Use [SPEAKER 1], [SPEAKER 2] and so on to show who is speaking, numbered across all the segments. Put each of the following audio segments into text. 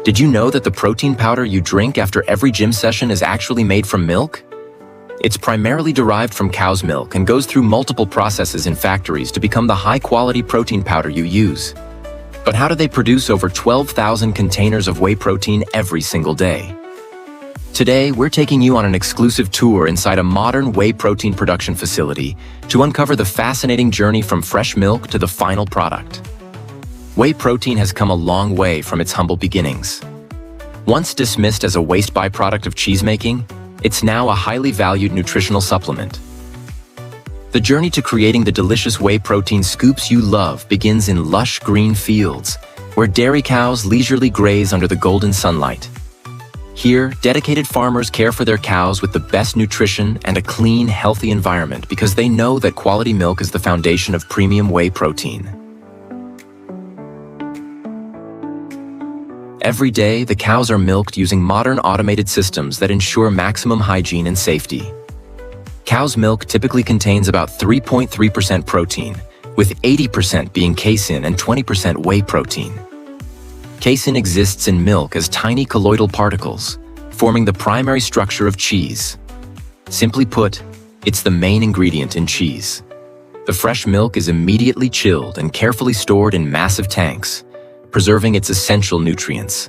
[SPEAKER 1] Did you know that the protein powder you drink after every gym session is actually made from milk? It's primarily derived from cow's milk and goes through multiple processes in factories to become the high-quality protein powder you use. But how do they produce over 12,000 containers of whey protein every single day? Today, we're taking you on an exclusive tour inside a modern whey protein production facility to uncover the fascinating journey from fresh milk to the final product. Whey protein has come a long way from its humble beginnings. Once dismissed as a waste byproduct of cheesemaking, it's now a highly valued nutritional supplement. The journey to creating the delicious whey protein scoops you love begins in lush green fields, where dairy cows leisurely graze under the golden sunlight. Here, dedicated farmers care for their cows with the best nutrition and a clean, healthy environment because they know that quality milk is the foundation of premium whey protein. Every day, the cows are milked using modern automated systems that ensure maximum hygiene and safety. Cow's milk typically contains about 3.3% protein, with 80% being casein and 20% whey protein. Casein exists in milk as tiny colloidal particles, forming the primary structure of cheese. Simply put, it's the main ingredient in cheese. The fresh milk is immediately chilled and carefully stored in massive tanks, preserving its essential nutrients.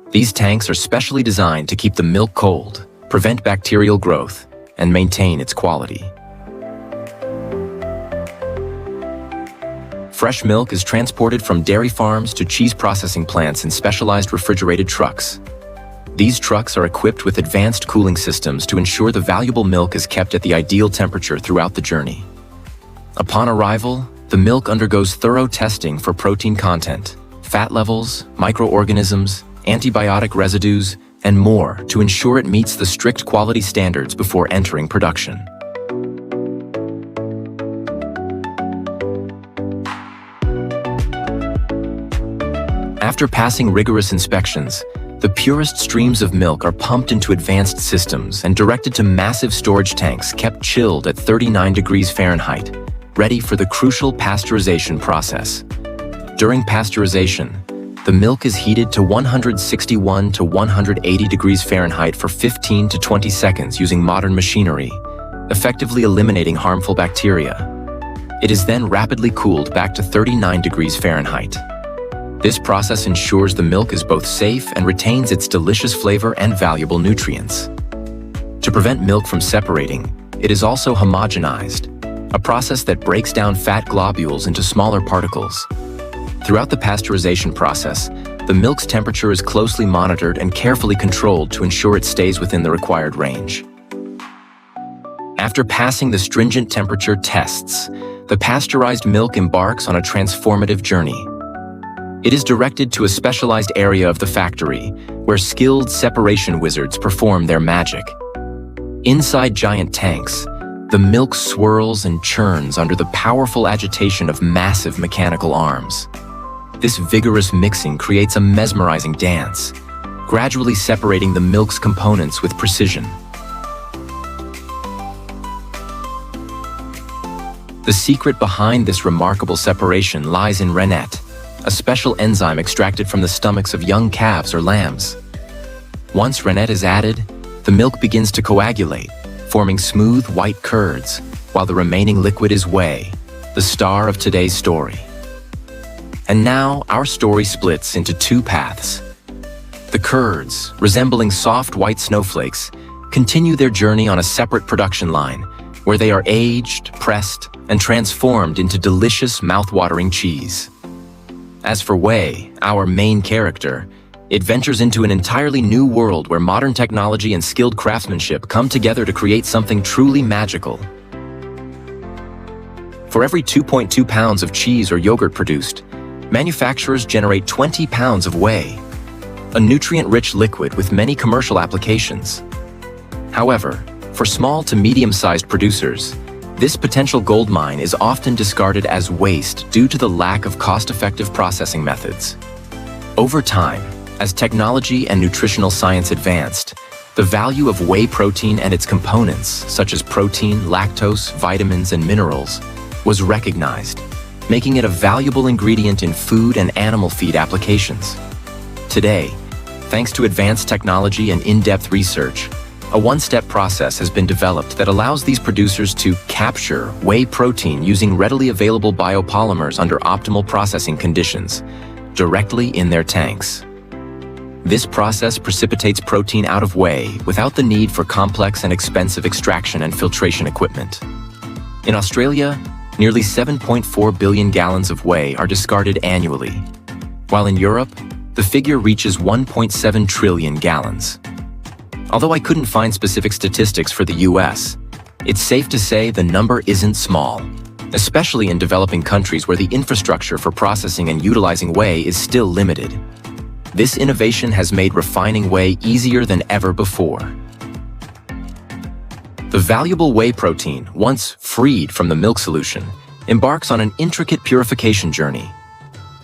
[SPEAKER 1] These tanks are specially designed to keep the milk cold, prevent bacterial growth, and maintain its quality. Fresh milk is transported from dairy farms to cheese processing plants in specialized refrigerated trucks. These trucks are equipped with advanced cooling systems to ensure the valuable milk is kept at the ideal temperature throughout the journey. Upon arrival, the milk undergoes thorough testing for protein content, fat levels, microorganisms, antibiotic residues, and more to ensure it meets the strict quality standards before entering production. After passing rigorous inspections, the purest streams of milk are pumped into advanced systems and directed to massive storage tanks kept chilled at 39 degrees Fahrenheit, ready for the crucial pasteurization process. During pasteurization, the milk is heated to 161 to 180 degrees Fahrenheit for 15 to 20 seconds using modern machinery, effectively eliminating harmful bacteria. It is then rapidly cooled back to 39 degrees Fahrenheit. This process ensures the milk is both safe and retains its delicious flavor and valuable nutrients. To prevent milk from separating, it is also homogenized, a process that breaks down fat globules into smaller particles. Throughout the pasteurization process, the milk's temperature is closely monitored and carefully controlled to ensure it stays within the required range. After passing the stringent temperature tests, the pasteurized milk embarks on a transformative journey. It is directed to a specialized area of the factory, where skilled separation wizards perform their magic. Inside giant tanks, the milk swirls and churns under the powerful agitation of massive mechanical arms. This vigorous mixing creates a mesmerizing dance, gradually separating the milk's components with precision. The secret behind this remarkable separation lies in rennet, a special enzyme extracted from the stomachs of young calves or lambs. Once rennet is added, the milk begins to coagulate, forming smooth white curds, while the remaining liquid is whey, the star of today's story. And now, our story splits into two paths. The curds, resembling soft white snowflakes, continue their journey on a separate production line, where they are aged, pressed, and transformed into delicious, mouth-watering cheese. As for whey, our main character, it ventures into an entirely new world where modern technology and skilled craftsmanship come together to create something truly magical. For every 2.2 pounds of cheese or yogurt produced, manufacturers generate 20 pounds of whey, a nutrient-rich liquid with many commercial applications. However, for small to medium-sized producers, this potential gold mine is often discarded as waste due to the lack of cost-effective processing methods. Over time, as technology and nutritional science advanced, the value of whey protein and its components, such as protein, lactose, vitamins, and minerals, was recognized, making it a valuable ingredient in food and animal feed applications. Today, thanks to advanced technology and in-depth research, a one-step process has been developed that allows these producers to capture whey protein using readily available biopolymers under optimal processing conditions, directly in their tanks. This process precipitates protein out of whey without the need for complex and expensive extraction and filtration equipment. In Australia, nearly 7.4 billion gallons of whey are discarded annually, while in Europe, the figure reaches 1.7 trillion gallons. Although I couldn't find specific statistics for the US, it's safe to say the number isn't small, especially in developing countries where the infrastructure for processing and utilizing whey is still limited. This innovation has made refining whey easier than ever before. The valuable whey protein, once freed from the milk solution, embarks on an intricate purification journey.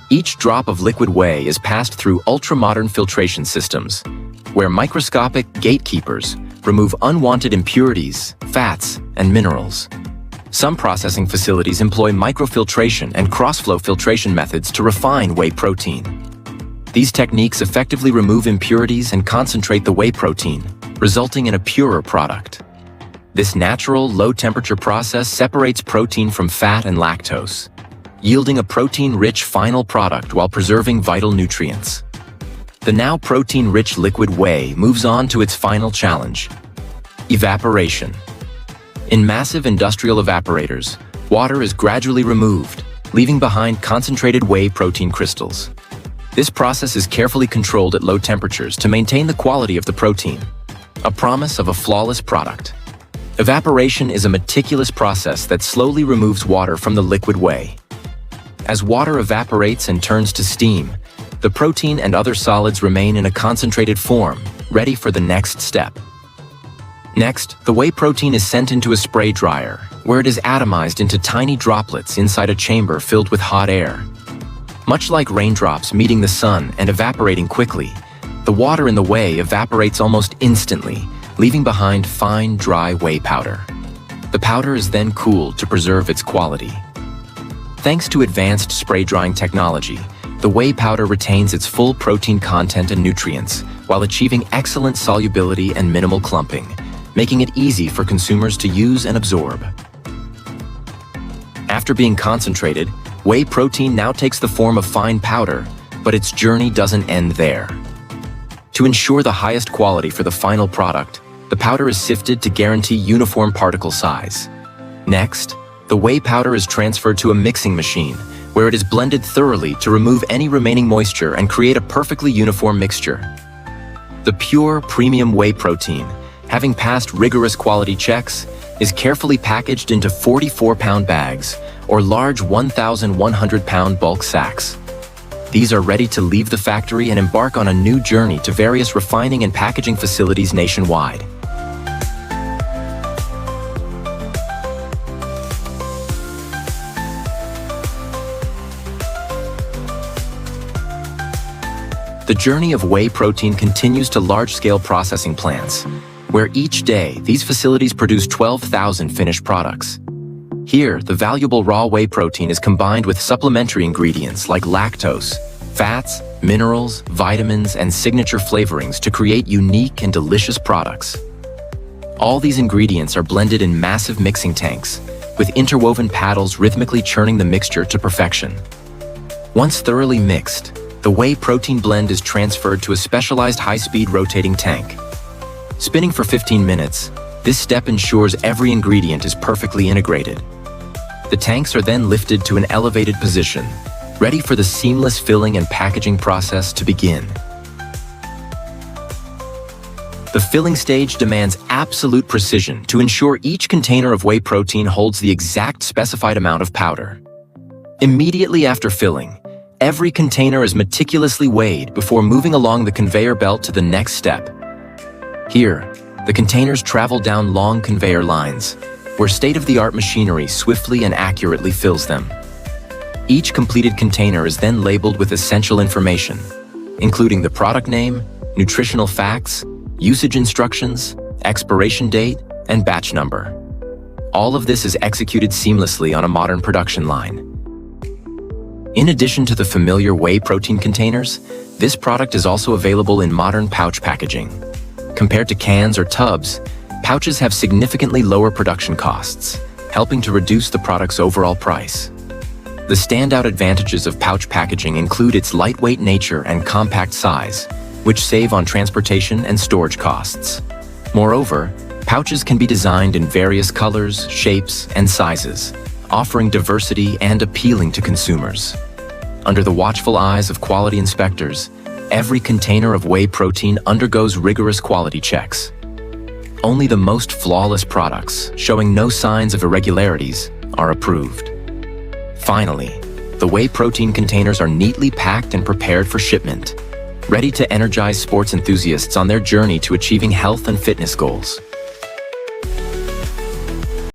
[SPEAKER 1] Each drop of liquid whey is passed through ultra-modern filtration systems, where microscopic gatekeepers remove unwanted impurities, fats, and minerals. Some processing facilities employ microfiltration and cross-flow filtration methods to refine whey protein. These techniques effectively remove impurities and concentrate the whey protein, resulting in a purer product. This natural, low-temperature process separates protein from fat and lactose, yielding a protein-rich final product while preserving vital nutrients. The now protein-rich liquid whey moves on to its final challenge: evaporation. In massive industrial evaporators, water is gradually removed, leaving behind concentrated whey protein crystals. This process is carefully controlled at low temperatures to maintain the quality of the protein, a promise of a flawless product. Evaporation is a meticulous process that slowly removes water from the liquid whey. As water evaporates and turns to steam, the protein and other solids remain in a concentrated form, ready for the next step. Next, the whey protein is sent into a spray dryer, where it is atomized into tiny droplets inside a chamber filled with hot air. Much like raindrops meeting the sun and evaporating quickly, the water in the whey evaporates almost instantly, leaving behind fine, dry whey powder. The powder is then cooled to preserve its quality. Thanks to advanced spray drying technology, the whey powder retains its full protein content and nutrients while achieving excellent solubility and minimal clumping, making it easy for consumers to use and absorb. After being concentrated, whey protein now takes the form of fine powder, but its journey doesn't end there. To ensure the highest quality for the final product, the powder is sifted to guarantee uniform particle size. Next, the whey powder is transferred to a mixing machine, where it is blended thoroughly to remove any remaining moisture and create a perfectly uniform mixture. The pure, premium whey protein, having passed rigorous quality checks, is carefully packaged into 44-pound bags, or large 1,100-pound bulk sacks. These are ready to leave the factory and embark on a new journey to various refining and packaging facilities nationwide. The journey of whey protein continues to large-scale processing plants, where each day these facilities produce 12,000 finished products. Here, the valuable raw whey protein is combined with supplementary ingredients like lactose, fats, minerals, vitamins, and signature flavorings to create unique and delicious products. All these ingredients are blended in massive mixing tanks, with interwoven paddles rhythmically churning the mixture to perfection. Once thoroughly mixed, the whey protein blend is transferred to a specialized high-speed rotating tank. Spinning for 15 minutes, this step ensures every ingredient is perfectly integrated. The tanks are then lifted to an elevated position, ready for the seamless filling and packaging process to begin. The filling stage demands absolute precision to ensure each container of whey protein holds the exact specified amount of powder. Immediately after filling, every container is meticulously weighed before moving along the conveyor belt to the next step. Here, the containers travel down long conveyor lines, where state-of-the-art machinery swiftly and accurately fills them. Each completed container is then labeled with essential information, including the product name, nutritional facts, usage instructions, expiration date, and batch number. All of this is executed seamlessly on a modern production line. In addition to the familiar whey protein containers, This product is also available in modern pouch packaging. Compared to cans or tubs, pouches have significantly lower production costs, helping to reduce the product's overall price. The standout advantages of pouch packaging include its lightweight nature and compact size, which save on transportation and storage costs. Moreover, pouches can be designed in various colors, shapes, and sizes, offering diversity and appealing to consumers. Under the watchful eyes of quality inspectors, every container of whey protein undergoes rigorous quality checks. Only the most flawless products, showing no signs of irregularities, are approved. Finally, the whey protein containers are neatly packed and prepared for shipment, ready to energize sports enthusiasts on their journey to achieving health and fitness goals.